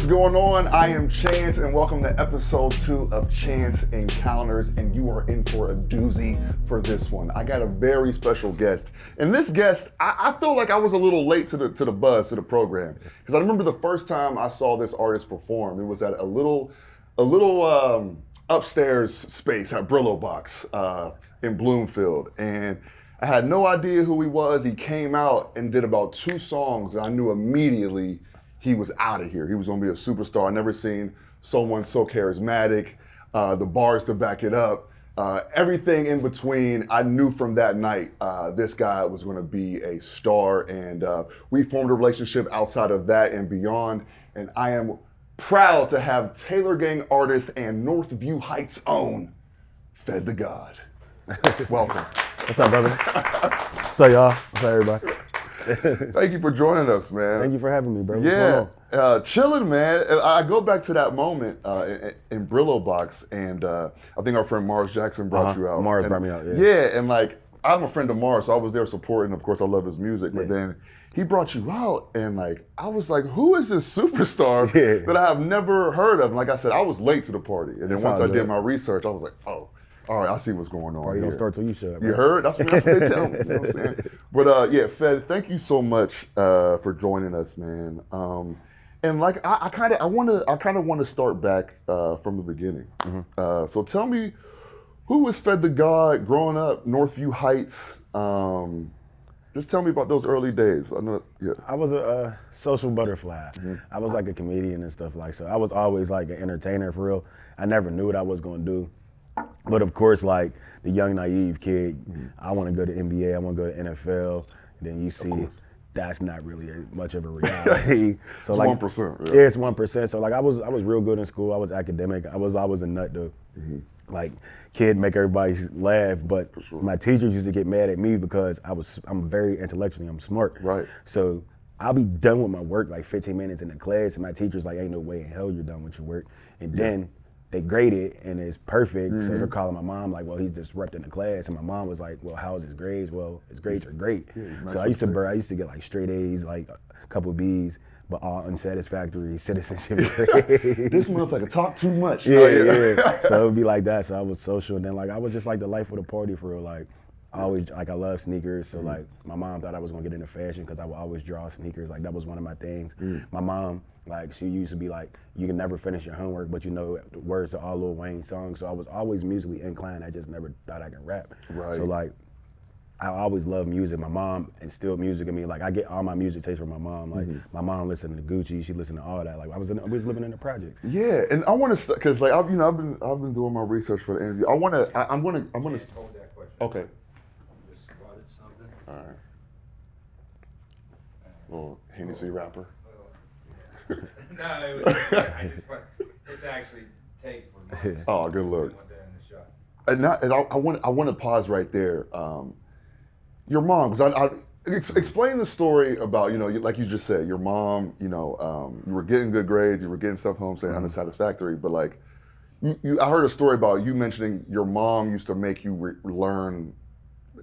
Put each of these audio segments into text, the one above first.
what's going on? I am Chance, and welcome to episode 2 of Chance Encounters, and you are in for a doozy for this one. I got a very special guest, and this guest, I feel like I was a little late to the program, because I remember the first time I saw this artist perform. It was at a little upstairs space at Brillo Box in Bloomfield, and I had no idea who he was. He came out and did about 2 songs, and I knew immediately he was out of here. He was gonna be a superstar. I never seen someone so charismatic, the bars to back it up, everything in between. I knew from that night, this guy was gonna be a star, and we formed a relationship outside of that and beyond, and I am proud to have Taylor Gang artist and Northview Heights own, Fed the God. Welcome. What's up, brother? What's up, y'all? What's up, everybody? Thank you for joining us, man. Thank you for having me, bro. Yeah, chilling, man. And I go back to that moment in Brillo Box, and I think our friend Mars Jackson brought you out. Mars brought me out, yeah. Yeah, and like, I'm a friend of Mars, so I was there supporting. Of course, I love his music, but then he brought you out, and like, I was like, who is this superstar that I have never heard of? And like I said, I was late to the party, and then once I did my research, I was like, oh, all right, I see what's going on. You don't start till you show up. You heard? That's what they tell me. You know what I'm saying? But yeah, Fed, thank you so much for joining us, man. And like, I kind of want to start back from the beginning. So tell me, who was Fed the God growing up, Northview Heights? Just tell me about those early days. I was a social butterfly. I was like a comedian and stuff like so. I was always like an entertainer for real. I never knew what I was gonna do. But of course, like the young naive kid, I want to go to NBA, I want to go to NFL. And then you see that's not really much of a reality. So it's like 1%. Yeah, it's 1%. So like I was real good in school. I was academic. I was always a nut though. Like kid make everybody laugh, but my teachers used to get mad at me because I'm very intellectually, I'm smart. Right. So I'll be done with my work like 15 minutes in the class, and my teacher's like, ain't no way in hell you're done with your work. And then they grade it and it's perfect, so they're calling my mom like, well, he's disrupting the class, and my mom was like, well, how's his grades? Well, his grades are great. So I used to get like straight A's, like a couple B's, but all unsatisfactory citizenship grades. This motherfucker talk too much. Yeah. So it would be like that. So I was social, and then like I was just like the life of the party for real. Like I love sneakers, so like my mom thought I was gonna get into fashion because I would always draw sneakers. Like that was one of my things. My mom, like she used to be like, you can never finish your homework, but you know the words to all Lil Wayne songs. So I was always musically inclined. I just never thought I could rap. Right. So like, I always loved music. My mom instilled music in me. Like I get all my music taste from my mom. Like my mom listened to Gucci, she listened to all that. Like I was living in the projects. Yeah, and I want to, cause like I've been doing my research for the interview. I'm gonna. Hold that question. Okay. Just spotted something. All right. Little Hennessy rapper. No, it's actually tape for me. Oh, good look. And I want to pause right there. Your mom, because explain the story about, like you just said, your mom, you were getting good grades, you were getting stuff home saying unsatisfactory, but like, I heard a story about you mentioning your mom used to make you learn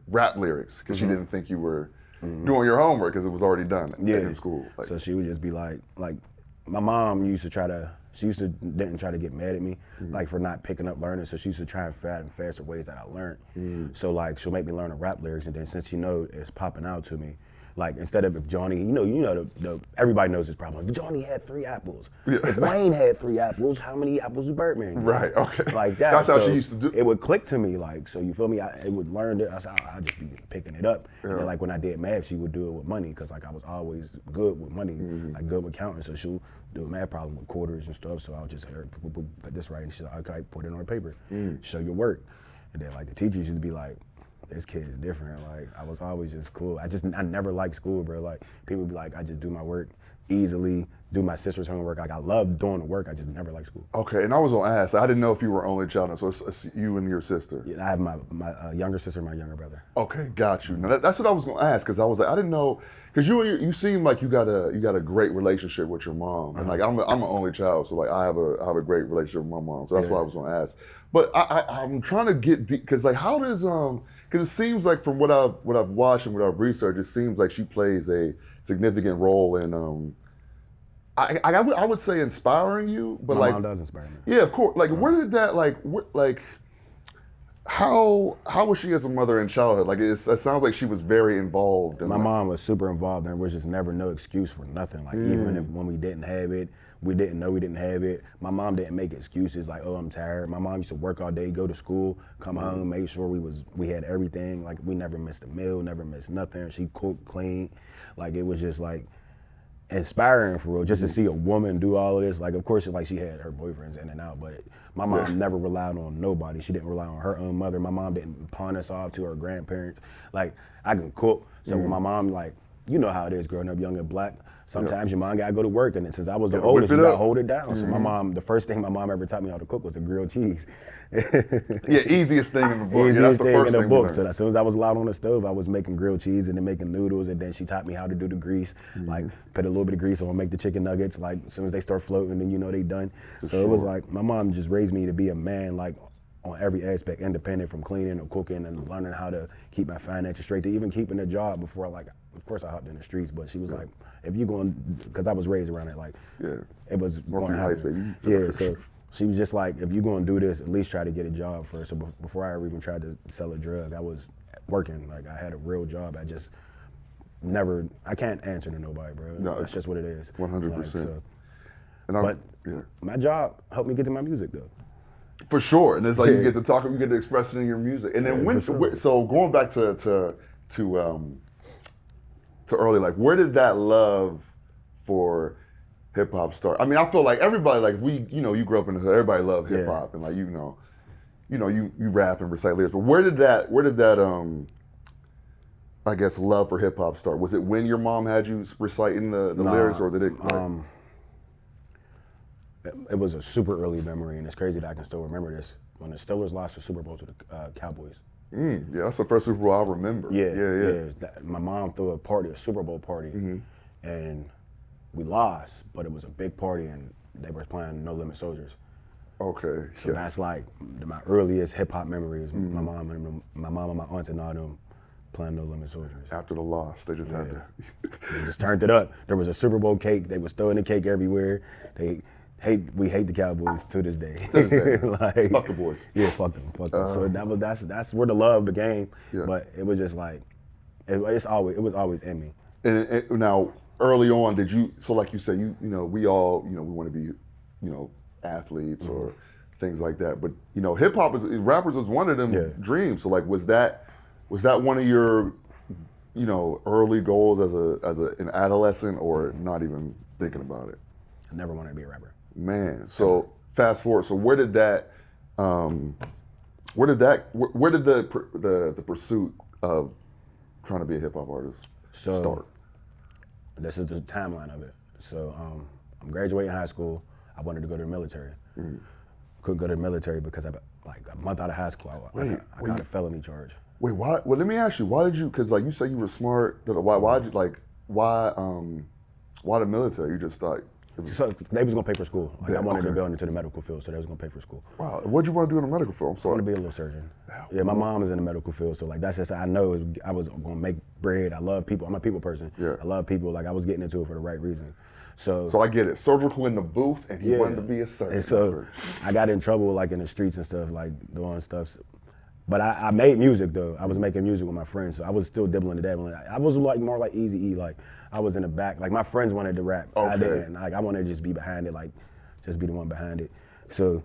rap lyrics because she didn't think you were doing your homework because it was already done in school. Like, so she would just be like my mom didn't try to get mad at me like for not picking up learning, so she used to try and find faster ways that I learned. So like she'll make me learn the rap lyrics, and then since it's popping out to me, like instead of if Johnny, everybody knows this problem. If Johnny had 3 apples, if Wayne had 3 apples, how many apples did Birdman get? Right, okay. Like that. That's how she used to do. It would click to me, like, so you feel me? It would learn it. I'd just be picking it up. And then like when I did math, she would do it with money, because like I was always good with money, like good with counting. So she'll do a math problem with quarters and stuff. So I'll just put this right, and she's like, okay, put it on the paper, show your work. And then like the teachers used to be like, this kid is different. Like I was always just cool. I never liked school, bro. Like people would be like, I just do my work easily, do my sister's homework. Like I love doing the work. I just never liked school. Okay, and I was gonna ask, I didn't know if you were only child, so it's you and your sister. Yeah, I have my younger sister and my younger brother. Okay, got you. Now that's what I was gonna ask, because I was like, I didn't know, because you seem like you got a great relationship with your mom, and like I'm an only child, so like I have a great relationship with my mom, so that's why I was gonna ask. But I'm trying to get deep, because like how does because it seems like from what I've watched and what I've researched, it seems like she plays a significant role in I would say inspiring you, but My like mom does inspire me. yeah, of course. Like where did that like how was she as a mother in childhood? Like it sounds like she was very involved. My mom was super involved, and there was just never no excuse for nothing. Like even if when we didn't have it, we didn't know we didn't have it. My mom didn't make excuses like, oh, I'm tired. My mom used to work all day, go to school, come home, make sure we had everything. Like we never missed a meal, never missed nothing. She cooked, cleaned. Like it was just like inspiring for real, just to see a woman do all of this. Like, of course, like she had her boyfriends in and out, but my mom never relied on nobody. She didn't rely on her own mother. My mom didn't pawn us off to her grandparents. Like, I can cook. So when my mom, like, you know how it is growing up young and black. Sometimes your mom gotta go to work, and since I was the oldest, you gotta hold it down. So my mom, the first thing my mom ever taught me how to cook was a grilled cheese. Yeah, easiest thing in the book. Easiest Yeah, that's the thing first in the thing book. So as soon as I was allowed on the stove, I was making grilled cheese and then making noodles, and then she taught me how to do the grease. Like put a little bit of grease on, make the chicken nuggets. Like as soon as they start floating, then you know they done. So it was like my mom just raised me to be a man, like on every aspect, independent, from cleaning or cooking and learning how to keep my finances straight, to even keeping a job before of course I hopped in the streets, but she was like, if you going, because I was raised around it, like, it was Northern Heights, baby. Yeah, so she was just like, if you going to do this, at least try to get a job first. So before I ever even tried to sell a drug, I was working. Like I had a real job. I just never, I can't answer to nobody, bro. No, that's just what it is. 100%. Like, so, And my job helped me get to my music though. For sure, and it's like you get to talk, you get to express it in your music. And then so going back to early, like where did that love for hip hop start? I mean, I feel like everybody, like you grew up in the hood, everybody loved hip hop, and like you rap and recite lyrics. But where did that I guess love for hip hop start? Was it when your mom had you reciting the lyrics, or did it? It was a super early memory, and it's crazy that I can still remember this. When the Steelers lost the Super Bowl to the Cowboys. Yeah, that's the first Super Bowl I remember. Yeah. My mom threw a Super Bowl party, and we lost, but it was a big party, and they were playing No Limit Soldiers. Okay. So that's like my earliest hip hop memories. My mom and my aunts and all them playing No Limit Soldiers. After the loss, they just had to. They just turned it up. There was a Super Bowl cake. They was throwing the cake everywhere. We hate the Cowboys to this day. Like, fuck the boys. Yeah, fuck them. So that's where the love began. Yeah. But it was just like it was always in me. And now early on, did you? So like you said, we all we want to be athletes or things like that. But hip hop rappers is one of them dreams. So like was that one of your early goals as an adolescent, or not even thinking about it? I never wanted to be a rapper. Man, so fast forward. So where did the pursuit of trying to be a hip hop artist start? This is the timeline of it. So I'm graduating high school. I wanted to go to the military. Couldn't go to the military because like a month out of high school, I got a felony charge. Wait, why? Well, let me ask you. Why did you? Because like you said, you were smart. Why did you why the military? You just thought. So they was gonna pay for school. Like I wanted to go into the medical field, so they was gonna pay for school. Wow, what'd you want to do in the medical field? I'm sorry. I want to be a little surgeon. Yeah, my mom is in the medical field, so like that's just I know I was gonna make bread. I love people. I'm a people person. Yeah. I love people. Like I was getting into it for the right reason. So I get it. Surgical in the booth, and he wanted to be a surgeon. And so I got in trouble like in the streets and stuff, like doing stuff. But I made music though. I was making music with my friends, so I was still dibbling the devil. I was like more like Eazy-E, like I was in the back. Like my friends wanted to rap, I didn't. Like I wanted to just be behind it, like just be the one behind it. So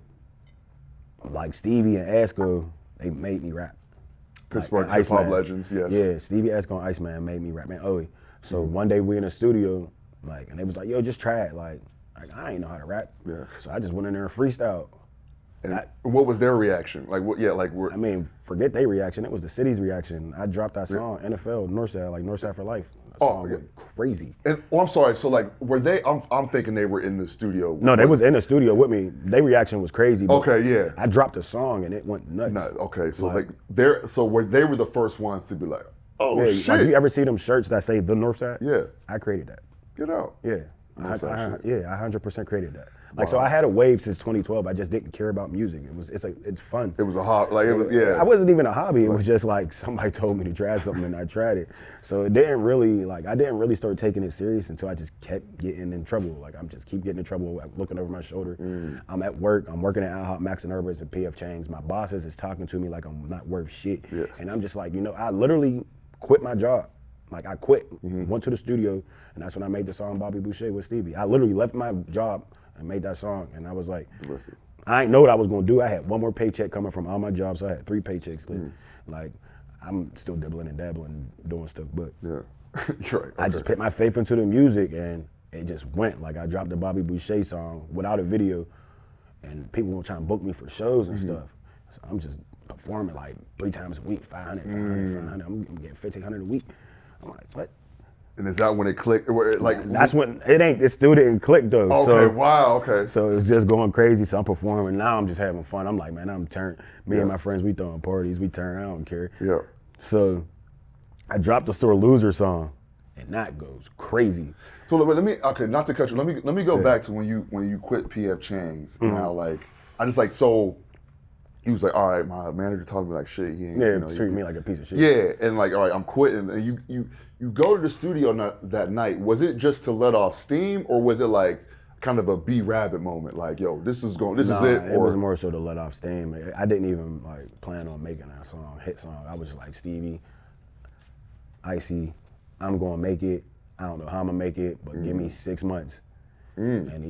like Stevie and Esco, they made me rap. Pittsburgh hip hop legends, yes. Yeah, Stevie, Esco, and Iceman made me rap, man. So one day we in the studio, like, and they was like, "Yo, just try it." Like I ain't know how to rap. Yeah. So I just went in there and freestyled. And what was their reaction? Like what? Yeah, like I mean, forget their reaction. It was the city's reaction. I dropped that song, NFL, Northside, like Northside for Life. That song went crazy. And I'm sorry. So like, were they? I'm thinking they were in the studio. No, they was in the studio with me. Their reaction was crazy. But okay, yeah. I dropped the song and it went nuts. Okay, so like they were the first ones to be like, oh shit. Like, you ever see them shirts that say the Northside? Yeah. I created that. Get out. Yeah. I 100% created that. Like, so I had a wave since 2012. I just didn't care about music. It's fun. It was a hobby. Like, it was, yeah. I wasn't even a hobby. It was just like somebody told me to try something and I tried it. So it didn't really, I didn't really start taking it serious until I just kept getting in trouble. Like, I'm just keep getting in trouble, looking over my shoulder. I'm at work. I'm working at IHOP, Max and Urban's and PF Chang's. My bosses is talking to me like I'm not worth shit. Yeah. And I'm just like, I literally quit my job. Like, I quit, went to the studio, and that's when I made the song Bobby Boucher with Stevie. I literally left my job and made that song, and I was like, I didn't know what I was gonna do. I had one more paycheck coming from all my jobs, so I had 3 paychecks. Like, I'm still dibbling and dabbling, doing stuff, but yeah, you're right. Okay. I just put my faith into the music, and it just went. Like, I dropped the Bobby Boucher song without a video, and people were trying to book me for shows and stuff. So I'm just performing like 3 times a week, 500, 500. I'm getting 1,500 a week. I'm like, what? And is that when it clicked? That's when it still didn't click though. Okay, so, wow, okay. So it's just going crazy. So I'm performing. Now I'm just having fun. I'm like, man, I'm turned. Me and my friends, we throwing parties. We turn. I don't care. Yeah. So I dropped the Sore Loser song, and that goes crazy. So let me, not to cut you. Let me go back to when you quit PF Chang's. Now, like, I just like, so he was like, all right, my manager talked to me like shit. He ain't, treating me like a piece of shit. Yeah, and like, all right, I'm quitting. And you go to the studio that night. Was it just to let off steam, or was it like kind of a B-Rabbit moment? Like, yo, this is it? Or it was more so to let off steam. I didn't even like plan on making that song, hit song. I was just like, Stevie, Icy, I'm gonna make it. I don't know how I'm gonna make it, but give me 6 months. And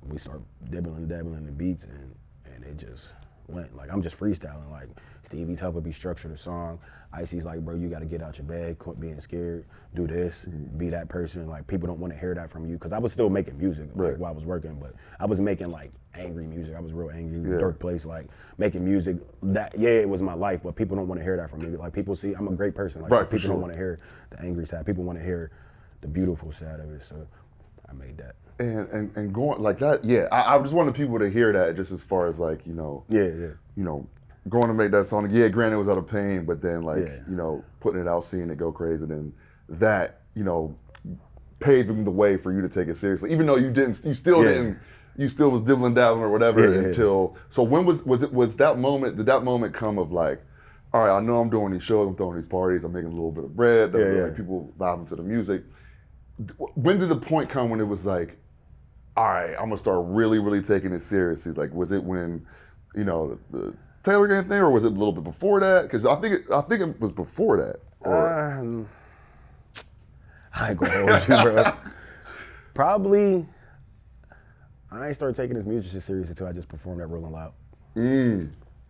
we start dabbling the beats, and it just went. Like, I'm just freestyling. Like, Stevie's helping me structure the song. Icy's like, bro, you gotta get out your bag, quit being scared, do this, be that person. Like, people don't want to hear that from you, because I was still making music while I was working, but I was making like angry music. I was real angry, dark place, like making music. It was my life, but people don't want to hear that from me. Like, people see I'm a great person. Like, people don't want to hear the angry side. People want to hear the beautiful side of it. So I made that. And going like that, I just wanted people to hear that, just as far as like, going to make that song. Yeah, granted it was out of pain, but then like, putting it out, seeing it go crazy, then that, paving the way for you to take it seriously. Even though you still was dibbling dabbling or whatever until. So when was that moment? Did that moment come of like, all right, I know I'm doing these shows, I'm throwing these parties, I'm making a little bit of bread, like people vibing to the music. When did the point come when it was like, all right, I'm gonna start really, really taking it seriously? Like, was it when, the Taylor Gang thing, or was it a little bit before that? Because I think it was before that. I ain't gonna hold you, bro. Probably, I ain't started taking this music shit serious until I just performed at Rolling Loud.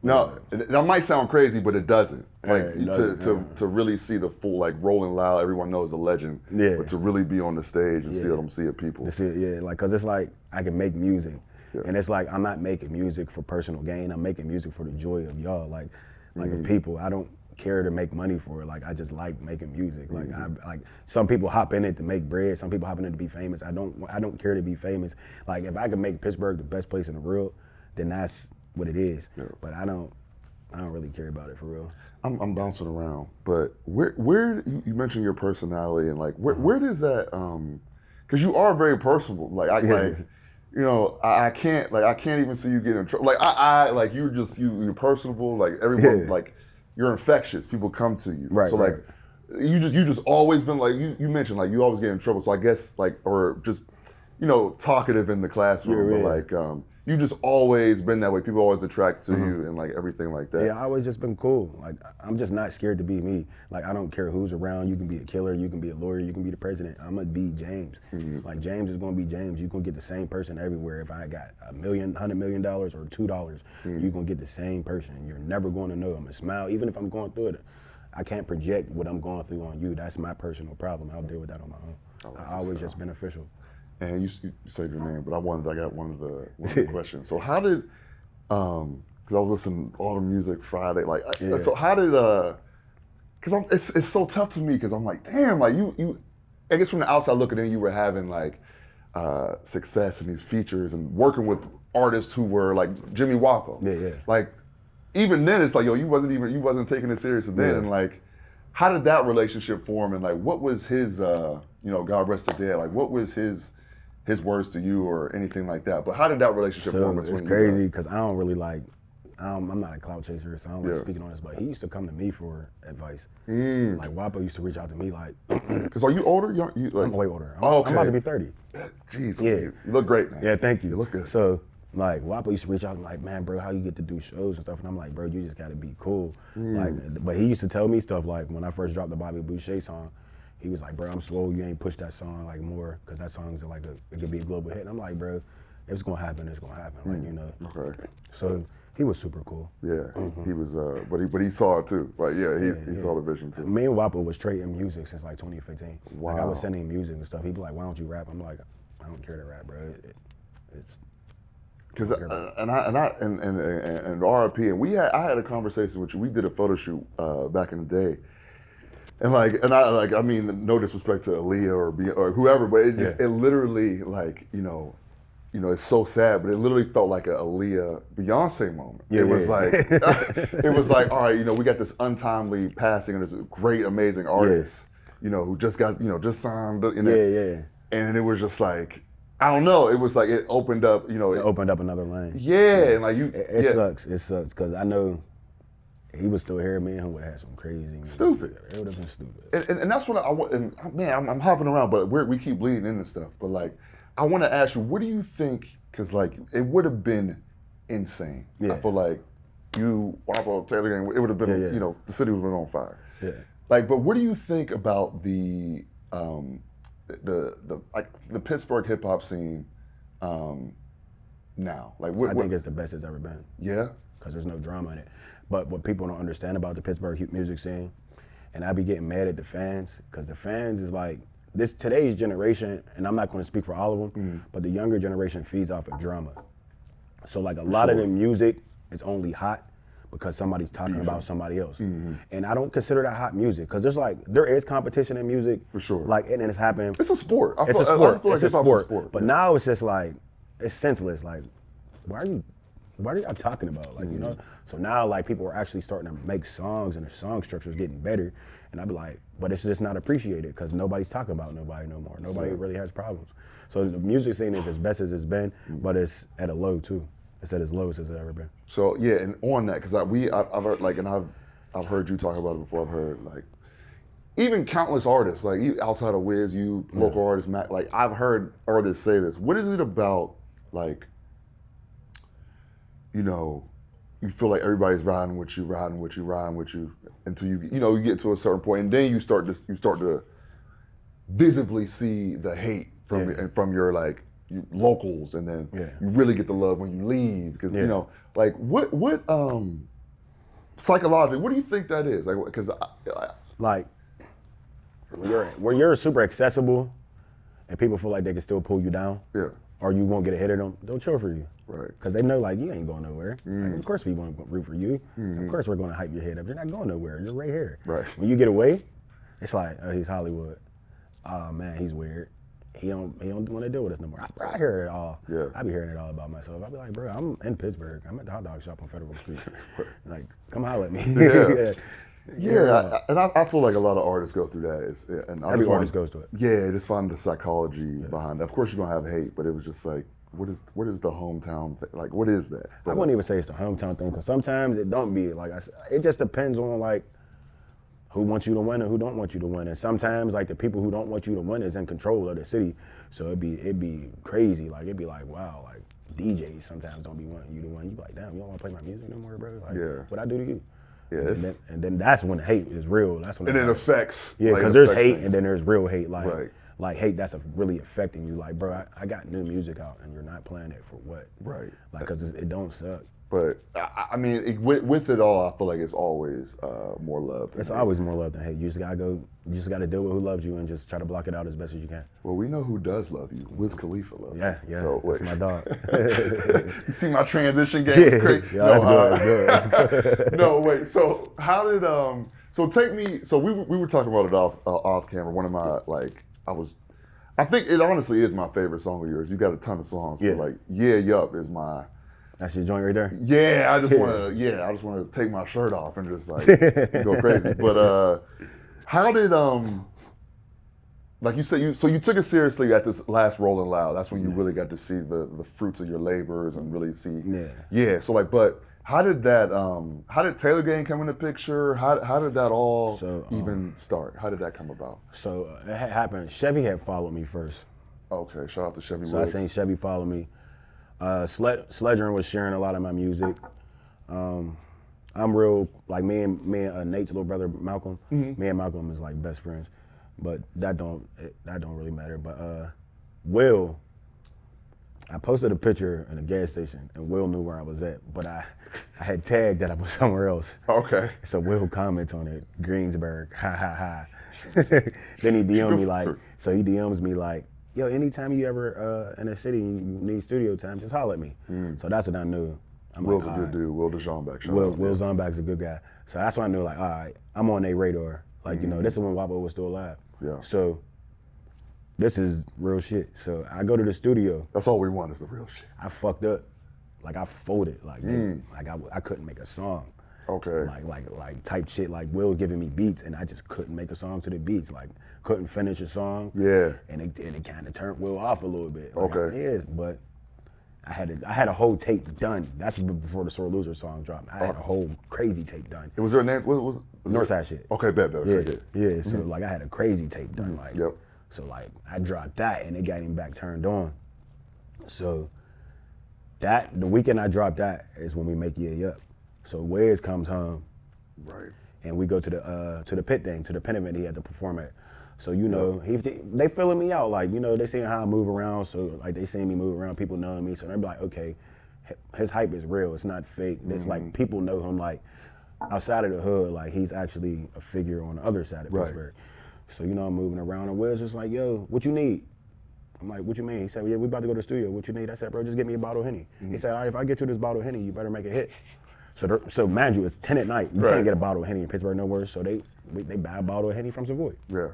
No, that might sound crazy, but it doesn't. Like, to really see the full, like, Rolling Loud, everyone knows the legend. Yeah. But to really be on the stage and see them see it, people. Like, cause it's like I can make music, and it's like I'm not making music for personal gain. I'm making music for the joy of y'all. Like of people. I don't care to make money for it. Like, I just like making music. Like, like some people hop in it to make bread. Some people hop in it to be famous. I don't care to be famous. Like, if I can make Pittsburgh the best place in the world, then that's what it is. But I don't really care about it for real. I'm bouncing around, but where you mentioned your personality, and like where does that because you are very personable. Like I can't even see you getting in trouble. Like I like you're personable. Like everyone like you're infectious. People come to you. Right. So like you just always been like you mentioned like you always get in trouble. So I guess like or just talkative in the classroom, but like you just always been that way. People always attract to you and like everything like that. Yeah, I always just been cool. Like, I'm just not scared to be me. Like, I don't care who's around. You can be a killer, you can be a lawyer, you can be the president. I'm gonna be James. Like, James is gonna be James. You gonna get the same person everywhere. If I got $1 $100 million or $2, you gonna get the same person. You're never gonna know. I'm gonna smile, even if I'm going through it. I can't project what I'm going through on you. That's my personal problem. I'll deal with that on my own. I always just beneficial. And you said your name, but I got one of the questions. So how did, because I was listening to all the music Friday, like, so how did, because it's so tough to me, because I'm like, damn, like you, I guess from the outside looking in, you were having like success in these features and working with artists who were like Jimmy Wappo. Like, even then it's like, yo, you wasn't taking it serious then, and like, how did that relationship form, and like, what was his, God rest his dead, like, what was his his words to you or anything like that. But how did that relationship So form between it's you crazy guys? because I don't really like. I'm not a clout chaser, so I don't like Yeah. speaking on this. But he used to come to me for advice. Mm. Like Wapo used to reach out to me like, Because are you older? You like, I'm way older. Oh, I'm about to okay. be 30. Jeez, Yeah. you look great, man. Yeah, thank you. You look good. So, like, Wapo used to reach out and like, man, bro, how you get to do shows and stuff? And I'm like, bro, you just got to be cool. Like, but he used to tell me stuff like when I first dropped the Bobby Boucher song, he was like, bro, I'm slow. You ain't push that song like more because that song's like it could be a global hit. And I'm like, bro, if it's gonna happen, it's gonna happen. Like, you know. Okay. So he was super cool. Yeah, he was, but he saw it too. Like, yeah, he saw the vision too. Me and Wapo was trading music since like 2015. Like I Wow. was sending him music and stuff. He'd be like, why don't you rap? I'm like, I don't care to rap, bro. It's Because and RIP, and I had a conversation with you. We did a photo shoot back in the day, I mean, no disrespect to Aaliyah or whoever, but it literally it's so sad, but it literally felt like a Aaliyah Beyonce moment. Yeah, it was yeah. like it was like, all right, we got this untimely passing of this great, amazing artist, who just got just signed, yeah. and it was just like, I don't know. It was like it opened up, It opened up another lane. Yeah, and like you, It yeah. sucks. It sucks because I know he was still here. Me and him would have had some crazy. Stupid. It would have been stupid. And that's what I want. And man, I'm hopping around, but we keep bleeding into stuff. But like, I want to ask you, what do you think? Because like, it would have been insane. Yeah. I feel like you, Wapo, Taylor, Gang, it would have been, Yeah. the city would have been on fire. Yeah. Like, but what do you think about the Pittsburgh hip hop scene now? Like, I think it's the best it's ever been yeah. because there's no drama in it. But what people don't understand about the Pittsburgh music scene, and I be getting mad at the fans because the fans is like today's generation, and I'm not going to speak for all of them, but the younger generation feeds off of drama. So like a lot of the music is only hot because somebody's talking about somebody else. And I don't consider that hot music because there is competition in music. For sure. Like, and it's happening. It's a sport. It's a sport. I feel like It's a hip-hop's sport. But now it's just like, it's senseless. Like, what are y'all talking about? Like, So now like people are actually starting to make songs and the song structure is getting better. And I'd be like, but it's just not appreciated because nobody's talking about nobody no more. Nobody really has problems. So the music scene is as best as it's been, but it's at a low too. It's at its lowest as it's ever been. So yeah, and on that, because I've heard like, and I've heard you talk about it before. I've heard like even countless artists, like outside of Wiz, local artists, Mac, like I've heard artists say this. What is it about, like, you feel like everybody's riding with you until you get to a certain point, and then you start to visibly see the hate from your like locals, and then you really get the love when you leave because like what psychologically, what do you think that is? Like, because like when you're super accessible and people feel like they can still pull you down, or you won't get a hit of them, they'll chill for you. Right. Because they know like you ain't going nowhere. Like, of course we want to root for you. Of course we're going to hype your head up. You're not going nowhere. You're right here. Right. When you get away, it's like, oh, he's Hollywood. Oh man, he's weird. He don't want to deal with us no more. I hear it all. Yeah. I be hearing it all about myself. I be like, bro, I'm in Pittsburgh. I'm at the hot dog shop on Federal Street. Like, come holler at me. Yeah. Yeah, and I feel like a lot of artists go through that. Every artist goes through it. Yeah, just find the psychology behind it. Of course, you're gonna have hate, but it was just like, what is the hometown thing? Like, what is that? I wouldn't even say it's the hometown thing because sometimes it don't be like it just depends on like who wants you to win and who don't want you to win. And sometimes like the people who don't want you to win is in control of the city, so it'd be crazy. Like it'd be like, wow, like DJs sometimes don't be wanting you to win. You be like, damn, you don't want to play my music no more, bro. Like, what I do to you? Yeah, and then that's when hate is real. That's when and it affects. Yeah, because there's hate and then there's real hate. Like, Right. like hate that's really affecting you. Like, bro, I got new music out and you're not playing it for what? Right. Like, because it don't suck. But I mean, with it all, I feel like it's always more love. It's always more love than hate. You just gotta deal with who loves you and just try to block it out as best as you can. Well, we know who does love you. Wiz Khalifa loves you. Yeah, So, that's my dog. You see my transition game is crazy. Yeah, that's good. No, wait. So how did so take me? So we were talking about it off camera. One of my I think it honestly is my favorite song of yours. You got a ton of songs. Yeah. But like Yup is my. That's your joint right there. Yeah, I just want to take my shirt off and just like go crazy. But how did like you said, you took it seriously at this last Rolling Loud. That's when you really got to see the fruits of your labors and really see. Yeah. So like, but how did Taylor Gang come in the picture? How did that all even start? How did that come about? So it had happened. Chevy had followed me first. Okay, shout out to Chevy. So Woods. I seen Chevy follow me. Sledgerin was sharing a lot of my music. I'm real, like me and Nate's little brother Malcolm. Me and Malcolm is like best friends, but that don't really matter. But Will, I posted a picture in a gas station, and Will knew where I was at, but I had tagged that I was somewhere else. Okay. So Will comments on it, Greensburg, ha ha ha. Then he DM'd me like, he DMs me like, yo, anytime you ever in a city and you need studio time, just holler at me. So that's what I knew. Will's a good dude. Will DeJohnbeck. Will Zonback's a good guy. So that's when I knew, like, all right, I'm on their radar. Like, you know, this is when Wapo was still alive. Yeah. So this is real shit. So I go to the studio. That's all we want is the real shit. I fucked up. Like, I folded. Like, I couldn't make a song. Okay. Like type shit. Like, Will giving me beats, and I just couldn't make a song to the beats. Like, couldn't finish a song. Yeah. And it kind of turned Will off a little bit. Like, Okay. Yeah, but I had a whole tape done. That's before the Sore Loser song dropped. I had a whole crazy tape done. Was there a name? Was Northside shit. Okay, bet. Okay, Yeah. So like I had a crazy tape done. Like, Yep. So like I dropped that and it got him back turned on. So the weekend I dropped that is when we make Yeah Up. So Wes comes home. Right. And we go to the pit thing, to the pit event he had to perform at. So, you know, they filling me out. Like, you know, they seeing how I move around. So, like, they seeing me move around, people knowing me. So, they're like, okay, his hype is real. It's not fake. It's like, people know him, like, outside of the hood, like, he's actually a figure on the other side of Pittsburgh. So, you know, I'm moving around. And Will's just like, yo, what you need? I'm like, what you mean? He said, yeah, we about to go to the studio. What you need? I said, bro, just get me a bottle of Henny. He said, all right, if I get you this bottle of Henny, you better make a hit. So mind you, it's 10 at night. You can't get a bottle of Henny in Pittsburgh nowhere. So they buy a bottle of Henny from Savoy. Yeah.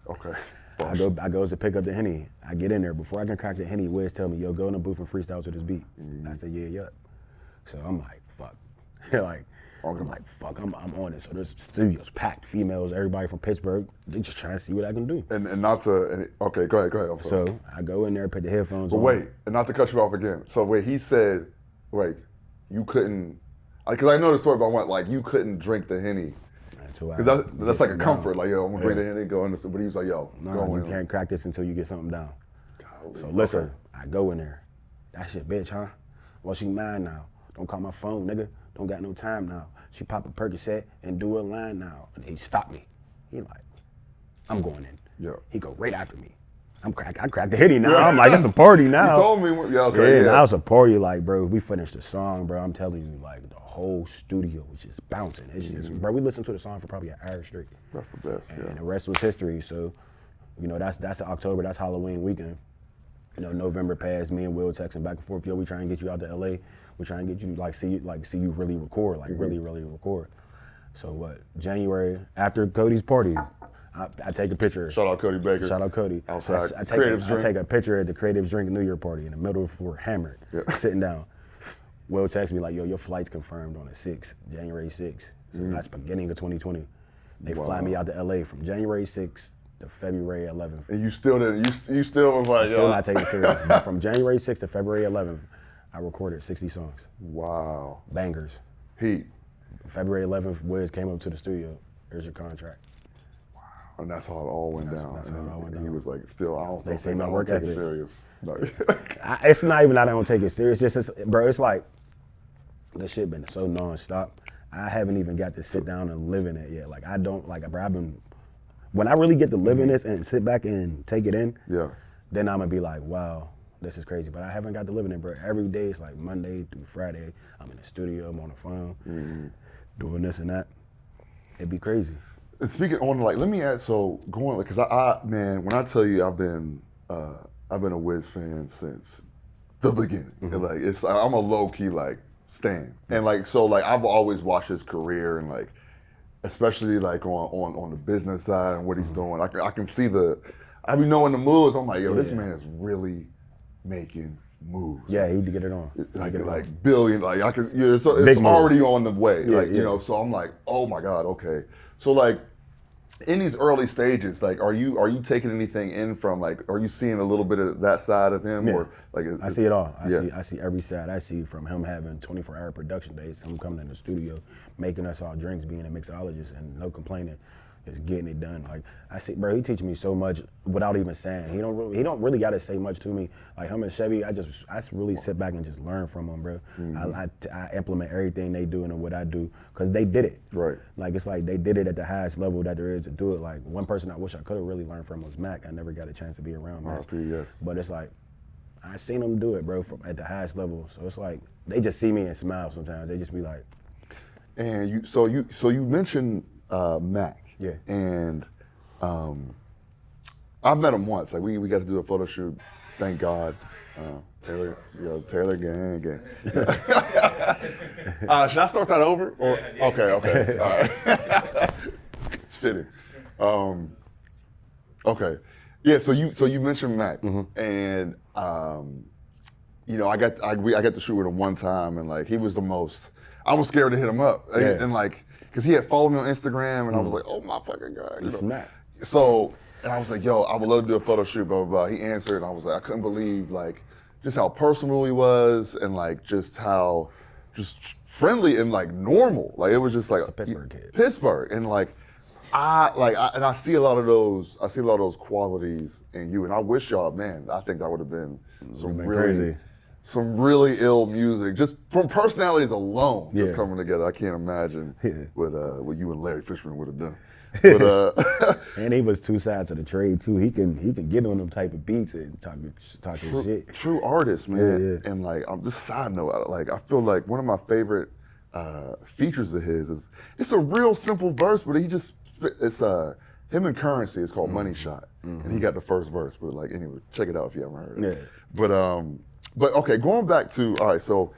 Okay. I goes to pick up the Henny. I get in there. Before I can crack the Henny, Wes tell me, yo, go in the booth and freestyle to this beat. I said, yeah. So I'm like, fuck. I'm like, fuck, I'm on it. So there's studios packed, females, everybody from Pittsburgh. They just trying to see what I can do. And not to, okay, go ahead. I'm sorry. So I go in there, put the headphones on. But wait, and not to cut you off again. So wait, he said, you couldn't, because I know the story about like, you couldn't drink the Henny. Because that's like a comfort, like, yo, I'm gonna drink the Henny, go in there. But he was like, yo, no, you can't crack this until you get something down. So listen, I go in there. That shit, bitch, huh? Well, she mine now. Don't call my phone, nigga. Don't got no time now. She pop a Percocet and do a line now. And he stopped me. He like, I'm going in. Yeah. He go right after me. I cracked the Henny now. Yeah. I'm like, it's a party now. He told me, now it's a party. Like, bro, we finished the song, bro. I'm telling you, like, the whole studio was just bouncing. It's just, bro, we listened to the song for probably an hour straight. That's the best, And the rest was history. So, you know, that's October, that's Halloween weekend. You know, November passed, me and Will texting back and forth, yo, we trying to get you out to LA. We trying to get you, see you really record, really record. So what, January, after Cody's party, I take a picture. Shout out Cody Baker. Shout out Cody. Outside. I take a picture at the Creatives Drink New Year party in the middle of Fort Hammered, sitting down. Will text me like, yo, your flight's confirmed on the 6th, January 6th. So that's beginning of 2020. They fly me out to LA from January 6th to February 11th. And you still didn't, you still was like, still not taking it serious. But from January 6th to February 11th, I recorded 60 songs. Wow. Bangers. Heat. February 11th, Wiz came up to the studio. Here's your contract. Wow. And that's how it all went down. That's how it all went down. He was like, still, I don't think I don't take it serious. No. It's not even that I don't take it serious. Bro, it's like, this shit been so nonstop. I haven't even got to sit down and live in it yet. Like, I don't, like, bro, when I really get to live in this and sit back and take it in, then I'm gonna be like, wow, this is crazy. But I haven't got to live in it, bro. Every day, it's like Monday through Friday, I'm in the studio, I'm on the phone, doing this and that. It'd be crazy. And speaking on, like, let me add, so going, because man, when I tell you I've been a Wiz fan since the beginning. And like, I'm a low key, like, stan. And like, so like, I've always watched his career and like, especially like on the business side and what he's doing. I can see I be knowing the moves. I'm like, yo, this man is really making moves. Yeah, he need to get it on. Like billion, like I can, so it's already on the way. You know, so I'm like, oh my God, okay. So like, in these early stages, like, are you taking anything in from, like, are you seeing a little bit of that side of him, or like? I see it all. Yeah. I see every side. I see from him having 24-hour production days, him coming in the studio, making us all drinks, being a mixologist, and no complaining, just getting it done. Like I see, bro, he teaches me so much without even saying. He don't really got to say much to me. Like him and Chevy, I really sit back and just learn from them, bro. I implement everything they do and what I do because they did it. Right. Like it's like they did it at the highest level that there is to do it. Like one person I wish I could have really learned from was Mac. I never got a chance to be around Mac. RP, yes. But it's like I seen them do it, bro, from at the highest level. So it's like they just see me and smile sometimes. They just be like. And you mentioned Mac. Yeah. And I've met him once. Like we got to do a photo shoot. Thank God. Taylor gang. Should I start that over? Or okay. All right. It's fitting. Okay. Yeah. So you mentioned Mac, and you know I got to shoot with him one time, and like he was the most. I was scared to hit him up, and like. Because he had followed me on Instagram, and I was like, oh my fucking God. It's Mac. So, and I was like, yo, I would love to do a photo shoot, blah, blah, blah. He answered, and I was like, I couldn't believe, like, just how personal he was, and like, just how, just friendly and like normal. Like, it was just like. It's a Pittsburgh kid. Pittsburgh, and like, I see a lot of those qualities in you, and I wish y'all, man, I think that would have been Crazy. Some really ill music, just from personalities alone, just Yeah. coming together. I can't imagine Yeah. what you and Larry Fishman would have done. But And he was two sides of the trade too. He can get on them type of beats and talk his shit. true artist, man. Yeah. And like, this side note, like I feel like one of my favorite features of his is it's a real simple verse, but it's him and Currency. It's called Money Shot, and he got the first verse. But like, anyway, check it out if you haven't heard it. Yeah. But okay, going back to all right, so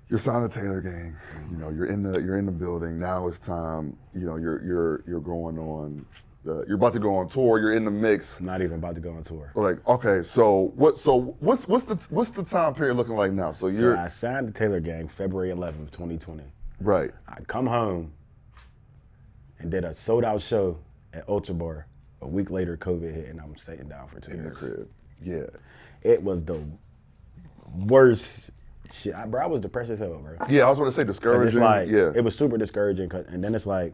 you're signed to Taylor Gang. You know, you're in the building. Now it's time. You know, you're going on. You're about to go on tour. You're in the mix. Not even about to go on tour. Like, okay, so what's the time period looking like now? So So I signed to Taylor Gang February 11th, 2020. right. I come home and did a sold out show at Ultra Bar. A week later, COVID hit, and I'm sitting down for 2 In the years. crib. Yeah. It was the worst shit. Bro, I was depressed as hell, bro. Yeah, I was going to say 'Cause discouraging. it's like, yeah. it was super discouraging. And then it's like,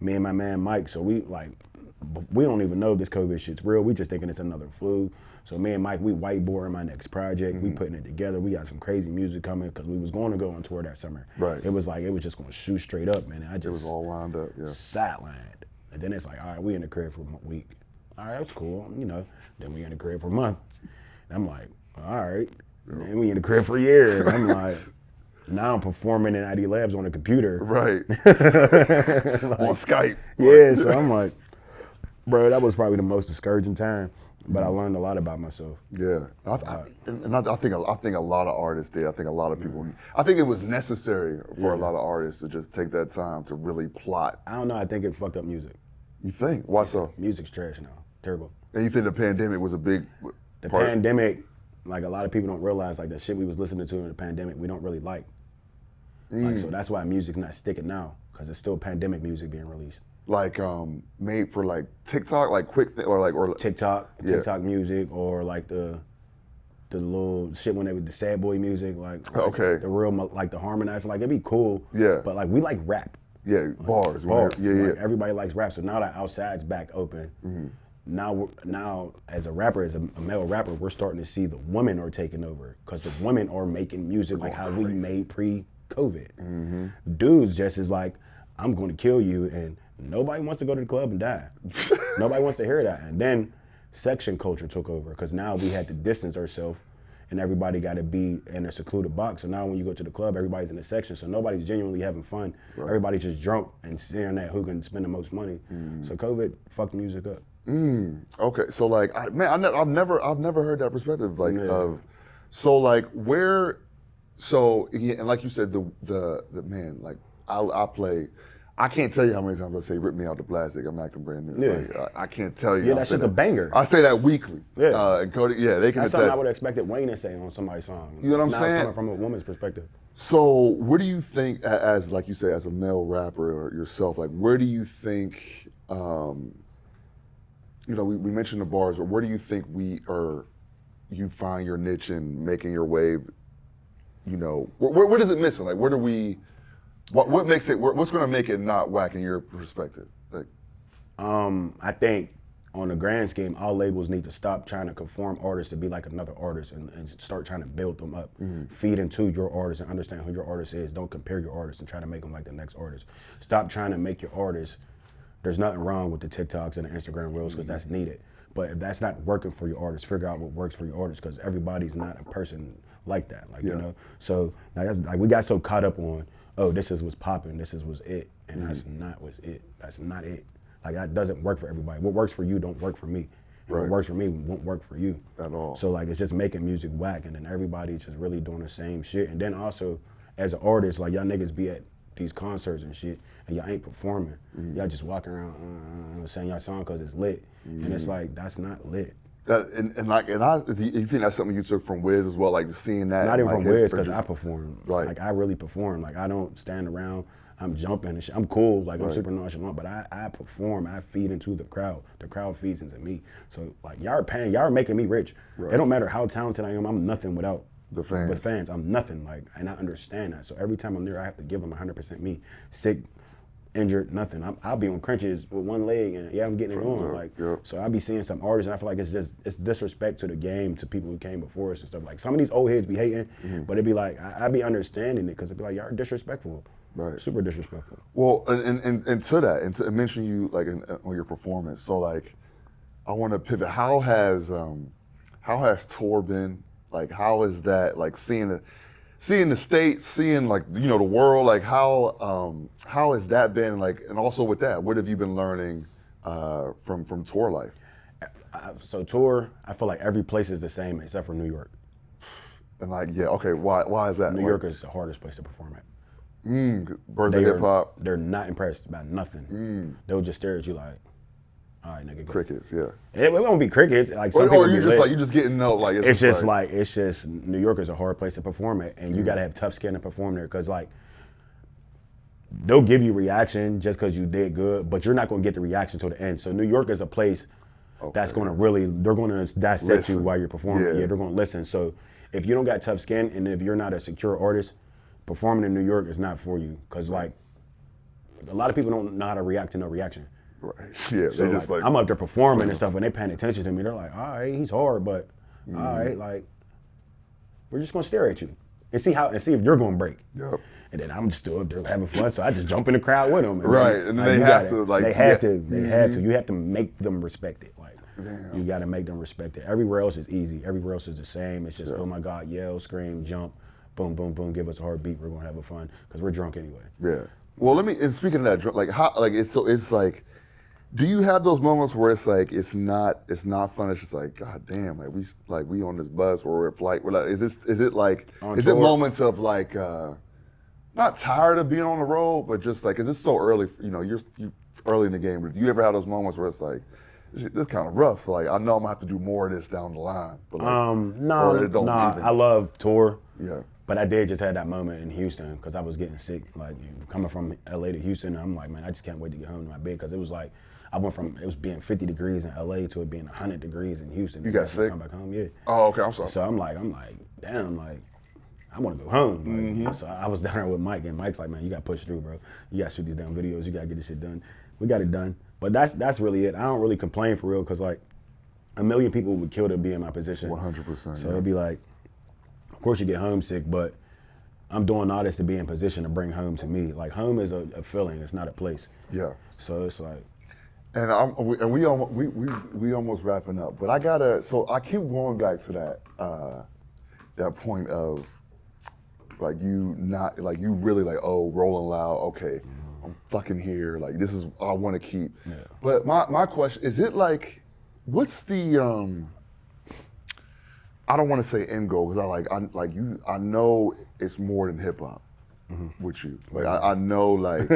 me and my man Mike, so we don't even know if this COVID shit's real. We just thinking it's another flu. So me and Mike, we whiteboarding my next project. We putting it together. We got some crazy music coming because we was going to go on tour that summer. Right. It was just going to shoot straight up, man. It was all lined up. Yeah. sidelined. And then it's like, all right, we in the crib for a week. All right, that's cool, you know. Then we in the crib for a month. And I'm like, all right. And then we in the crib for a year. And I'm like, now I'm performing in ID Labs on a computer. Right. On Skype. Yeah, so I'm like, bro, that was probably the most discouraging time. But I learned a lot about myself. Yeah, I think a lot of artists did. I think a lot of people. I think it was necessary for a lot of artists to just take that time to really plot. I don't know, I think it fucked up music. You think? Why so? Music's trash now, terrible. And you think the pandemic was a big The part? pandemic, like a lot of people don't realize, like the shit we was listening to in the pandemic, we don't really like. Like, so that's why music's not sticking now, because it's still pandemic music being released. Like made for like TikTok, like or TikTok Yeah. music, or like the little shit when they with the sad boy music, like Okay. the real, like the harmonized, like it'd be cool. Yeah. But like we like rap. yeah, bars. Bars. Yeah, Like, yeah. everybody likes rap. So now that outside's back open, now as a rapper, as a male rapper, we're starting to see the women are taking over, because the women are making music like how we made pre-COVID. Dudes just is like, I'm going to kill you, and nobody wants to go to the club and die. Nobody wants to hear that. And then section culture took over, because now we had to distance ourselves, and everybody got to be in a secluded box. So now when you go to the club, everybody's in a section, so nobody's genuinely having fun. Right. Everybody's just drunk and seeing that who can spend the most money. So COVID fucked the music up. Okay, so like, I've never heard that perspective. Like, so like where, so yeah, and like you said, the man, like I I can't tell you how many times I say "rip me out the plastic." I'm acting brand new. Yeah. Like, I can't tell you. Yeah, I that say shit's a banger. I say that weekly. Yeah. And Cody, yeah, they can That's something I attest. would have expected Wayne to say on somebody's song. You know what I'm now saying? It's coming from a woman's perspective. So, where do you think, as like you say, as a male rapper or yourself, like where do you think, you know, we mentioned the bars, but where do you think you find your niche in making your way? You know, where does it miss? Like, where do we? What makes it? What's going to make it not whack in your perspective? Like, I think on the grand scheme, all labels need to stop trying to conform artists to be like another artist and start trying to build them up, feed into your artist and understand who your artist is. Don't compare your artist and try to make them like the next artist. Stop trying to make your artist. There's nothing wrong with the TikToks and the Instagram reels because that's needed. But if that's not working for your artist, figure out what works for your artist because everybody's not a person like that. Like, you know, so like we got so caught up on, oh, this is what's popping, this is what's it, and that's not what's it. That's not it. Like that doesn't work for everybody. What works for you don't work for me. And what works for me won't work for you. At all. So like it's just making music whack, and then everybody's just really doing the same shit. And then also, as an artist, like y'all niggas be at these concerts and shit, and y'all ain't performing. Y'all just walking around saying y'all song because it's lit, and it's like that's not lit. and you think that's something you took from Wiz as well, like seeing that? Not even like from Wiz, his because I perform. Right. Like I really perform. Like I don't stand around. I'm jumping and shit. I'm cool. Like I'm super nonchalant, but I perform. I feed into the crowd. The crowd feeds into me. So like y'all are paying. Y'all are making me rich. Right. It don't matter how talented I am. I'm nothing without The fans. With fans, I'm nothing. Like, and I understand that. So every time I'm there, I have to give them 100% me. Sick, injured, nothing. I'll be on crunches with one leg, and yeah, I'm getting it on. Like, so I'll be seeing some artists, and I feel like it's disrespect to the game, to people who came before us and stuff. Like some of these old heads be hating, but it'd be like I be understanding it because it'd be like y'all are disrespectful, right? Super disrespectful. Well, and to that, and to mention you like on your performance. So like, I want to pivot. How has tour been? Like, how is that? Like seeing the States, seeing like, you know, the world, like how has that been? Like, and also with that, what have you been learning from tour life? So tour, I feel like every place is the same except for New York. And like, yeah, okay, why is that? New York is the hardest place to perform at. Birth of hip hop. They're not impressed by nothing. They'll just stare at you like, all right, nigga, go. Crickets, yeah. It won't be crickets. Like some people or you be just lit. like you just getting no like. It's just New York is a hard place to perform at, and you gotta have tough skin to perform there, because like they'll give you reaction just because you did good, but you're not gonna get the reaction till the end. So New York is a place that's gonna they're gonna dissect you while you're performing. Yeah, they're gonna listen. So if you don't got tough skin, and if you're not a secure artist, performing in New York is not for you, because like a lot of people don't know how to react to no reaction. Right. Yeah. So they just like I'm up there performing and stuff, and they paying attention to me. They're like, all right, he's hard, but all right, like we're just gonna stare at you and see if you're gonna break. Yep. And then I'm still up there having fun, so I just jump in the crowd with them. And right. And then they have to like they have to. You have to make them respect it. Like you got to make them respect it. Everywhere else is easy. Everywhere else is the same. It's just oh my God, yell, scream, jump, boom, boom, boom. Give us a heartbeat. We're gonna have a fun because we're drunk anyway. Yeah. Well, and speaking of that, like how, like it's like. Do you have those moments where it's like it's not fun? It's just like, God damn, like we on this bus or we're at flight. We're like, is it moments of like not tired of being on the road, but just like, is this so early? You know, you're early in the game. But do you ever have those moments where it's like, this kind of rough? Like I know I'm gonna have to do more of this down the line. But like, no. I love tour. Yeah. But I did just have that moment in Houston because I was getting sick. Like coming from LA to Houston, I'm like, man, I just can't wait to get home to my bed, because it was like I went from it was being 50 degrees in LA to it being 100 degrees in Houston. You got sick? Come back home, yeah. Oh, okay, I'm sorry. So I'm like, damn, like I want to go home. Like, so I was down there with Mike, and Mike's like, man, you got to push through, bro. You got to shoot these damn videos. You got to get this shit done. We got it done. But that's really it. I don't really complain for real, because like a million people would kill to be in my position. 100%. So it'd be like, of course you get homesick, but I'm doing all this to be in position to bring home to me. Like home is a feeling, it's not a place. Yeah. So it's like. And we almost wrapping up, but so I keep going back to that point of like you really like, oh, Rolling Loud, okay, I'm fucking here, like this is I want to keep. Yeah. But my question is, it like, what's the I don't want to say end goal, because I know it's more than hip hop. with you. Like I know like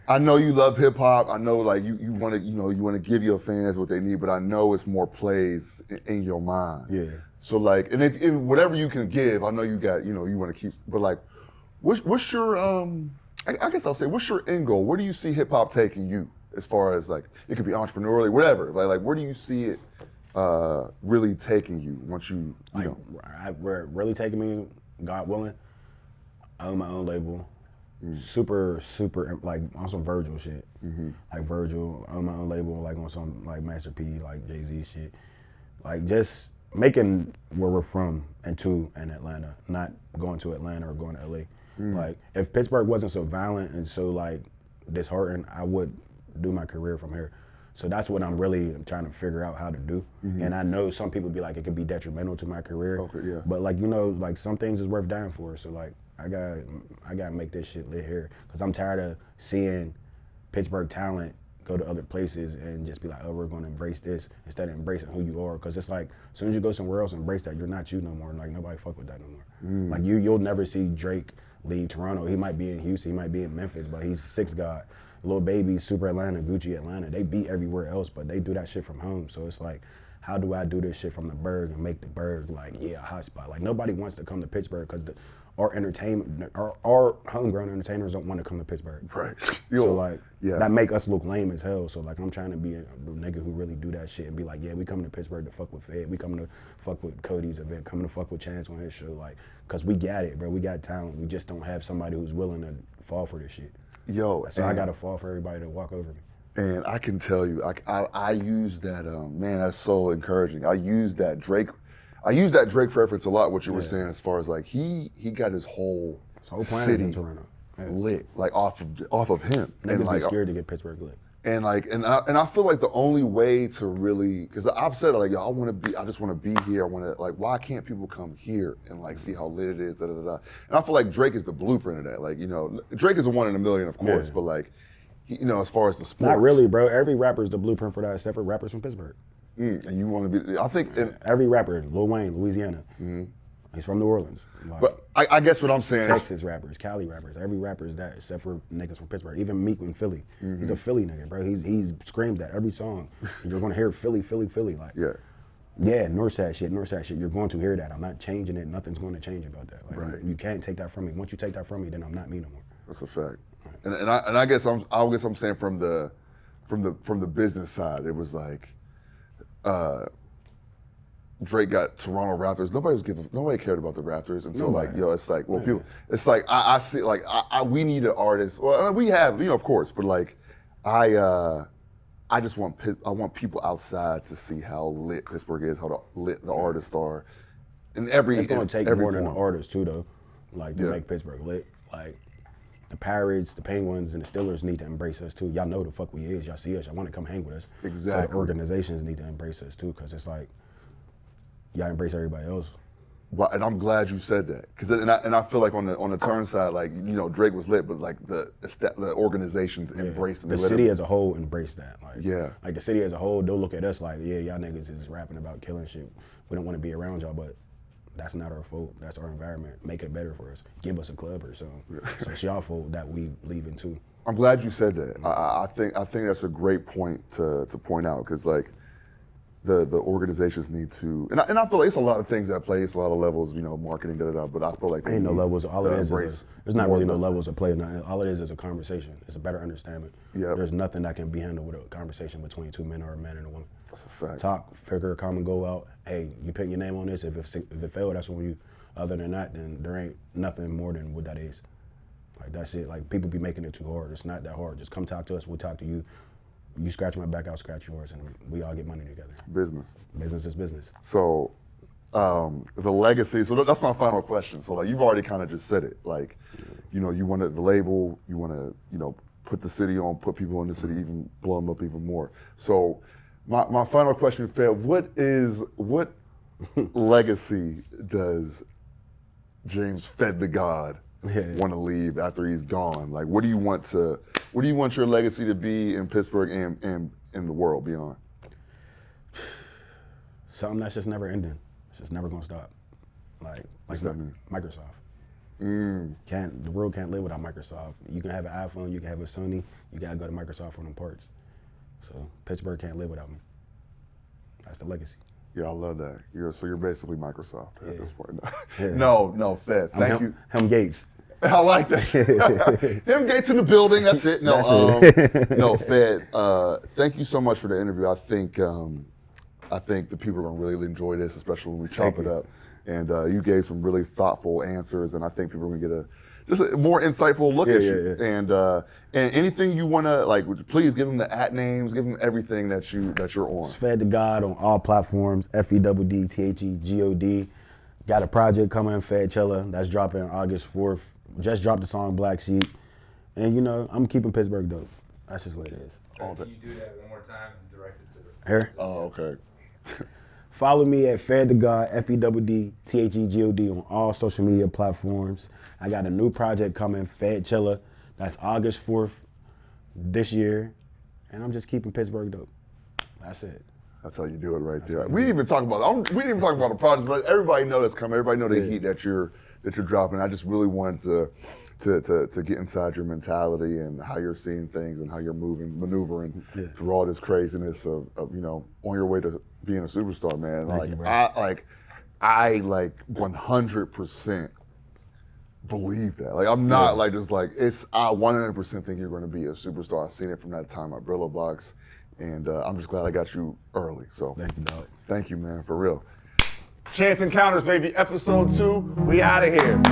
I know you love hip hop. I know like you want to you want to give your fans what they need, but I know it's more plays in your mind. Yeah. So like, and if whatever you can give, I know you got you want to keep, but like, what's your I guess I'll say what's your end goal? Where do you see hip hop taking you as far as like it could be entrepreneurially, whatever. Like where do you see it really taking you once you know? Where it really taking me, God willing, I own my own label. Super like on some Virgil shit. Like Virgil, I own my own label, like on some like Master P, like Jay-Z shit. Like just making where we're from and in Atlanta, not going to Atlanta or going to LA. Like if Pittsburgh wasn't so violent and so like disheartened, I would do my career from here. So that's what I'm really trying to figure out how to do. And I know some people be like, it could be detrimental to my career. Okay, yeah. But like, like some things is worth dying for. So like, I gotta make this shit lit here. Cause I'm tired of seeing Pittsburgh talent go to other places and just be like, oh, we're gonna embrace this instead of embracing who you are. Cause it's like, as soon as you go somewhere else and embrace that, you're not you no more. Like nobody fuck with that no more. Like you'll never see Drake leave Toronto. He might be in Houston, he might be in Memphis, but he's Six God. Lil Baby, Super Atlanta, Gucci Atlanta, they beat everywhere else, but they do that shit from home. So it's like, how do I do this shit from the Berg and make the Berg like, yeah, a hot spot? Like nobody wants to come to Pittsburgh because our entertainment, our homegrown entertainers don't want to come to Pittsburgh. Right. So like, that make us look lame as hell. So like, I'm trying to be a nigga who really do that shit and be like, yeah, we coming to Pittsburgh to fuck with Fed. We coming to fuck with Cody's event, coming to fuck with Chance on his show. Like, cause we got it, bro. We got talent. We just don't have somebody who's willing to fall for this shit. Yo, so I gotta fall for everybody to walk over me. And I can tell you, I use that. Man, that's so encouraging. I use that Drake reference a lot. What you were saying, as far as like he got his whole plan city in Toronto lit, like off of him. Niggas be scared to get Pittsburgh lit. And like, and I feel like the only way to really, because I've said it, like, yo, I just want to be here. I want to, like, why can't people come here and like see how lit it is, da da da. And I feel like Drake is the blueprint of that. Like, Drake is a one in a million, of course, but like, as far as the sports. Not really, bro. Every rapper is the blueprint for that, except for rappers from Pittsburgh. And you want to be, I think. Every rapper, Lil Wayne, Louisiana. He's from New Orleans. Like, but I guess what I'm saying Texas rappers, Cali rappers, every rapper is that except for niggas from Pittsburgh. Even Meek in Philly. He's a Philly nigga, bro. He screams that every song. You're gonna hear Philly, Philly, Philly. Like, yeah, Northside shit. You're going to hear that. I'm not changing it. Nothing's going to change about that. Like, right. You can't take that from me. Once you take that from me, then I'm not me no more. That's a fact. Right. And I guess I'm saying from the business side, it was like Drake got Toronto Raptors. Nobody cared about the Raptors until it's like, well, people. It's like I see like we need an artist. Well, we have, of course, but like I just want people outside to see how lit Pittsburgh is, how lit the artists are. And it's going to take more than the form. artists too, though, like to make Pittsburgh lit. Like the Pirates, the Penguins, and the Steelers need to embrace us too. Y'all know the fuck we is. Y'all see us. Y'all want to come hang with us. Exactly. So the organizations need to embrace us too, because it's like y'all embrace everybody else. Well, and I'm glad you said that, because I feel like on the turn side, like Drake was lit, but like the organizations embraced the city as a whole embraced that. Like, like the city as a whole, they'll look at us like, yeah, y'all niggas is rapping about killing shit. We don't want to be around y'all, but that's not our fault. That's our environment. Make it better for us. Give us a club or something. So it's y'all fault that we leaving too. I'm glad you said that. I think that's a great point to point out, because like the organizations need to, and I feel like it's a lot of things at play. It's a lot of levels, marketing, but I feel like ain't no levels. All it is there's not really no levels of play. All it is a conversation. It's a better understanding. Yep. There's nothing that can be handled with a conversation between two men or a man and a woman. That's a fact. Talk, figure a common goal out. Hey, you put your name on this. If it failed, that's on you. Other than that, then there ain't nothing more than what that is. Like, that's it. Like, people be making it too hard. It's not that hard. Just come talk to us. We'll talk to you. You scratch my back, I'll scratch yours, and we all get money together. Business. Business is business. So, the legacy. So that's my final question. So like, you've already kind of just said it. Like, you want the label. You want to, put the city on, put people in the city, even blow them up even more. So, my final question, Fed, what legacy does James Fed the God want to leave after he's gone? Like, what do you want your legacy to be in Pittsburgh and in the world beyond? Something that's just never ending. It's just never gonna stop. Like What's that mean? Microsoft. The world can't live without Microsoft. You can have an iPhone, you can have a Sony, you gotta go to Microsoft for them parts. So Pittsburgh can't live without me. That's the legacy. Yeah, I love that. You're basically Microsoft at this point. Yeah. No, Fed. Thank you. Him Gates. I like that. Him Gates in the building. That's it. No, no, Fed. Thank you so much for the interview. I think the people are gonna really enjoy this, especially when we chop it up. And you gave some really thoughtful answers, and I think people are gonna get just a more insightful look at you. Yeah. And anything you wanna please give them the @names, give them everything that you're on. It's Fed to God on all platforms. FEDDTHEGOD. Got a project coming, Fedchella, that's dropping August 4th. Just dropped the song Black Sheep. And I'm keeping Pittsburgh dope. That's just what it is. Can you do that one more time and direct it to the... Here? Oh, okay. Follow me at Fed to God, FEDDTHEGOD on all social media platforms. I got a new project coming, Fedchella. That's August 4th this year. And I'm just keeping Pittsburgh dope. That's it. That's how you do it right there. We didn't even talk about the project, but everybody knows that's coming. Everybody know the heat that you're dropping. I just really wanted to get inside your mentality and how you're seeing things and how you're maneuvering through all this craziness of on your way to being a superstar, man. I 100% believe that. I'm not I 100% think you're going to be a superstar. I've seen it from that time at Brillo Box. And I'm just glad I got you early. So thank you, dog. Thank you, man, for real. Chance Encounters, baby, episode 2. We out of here.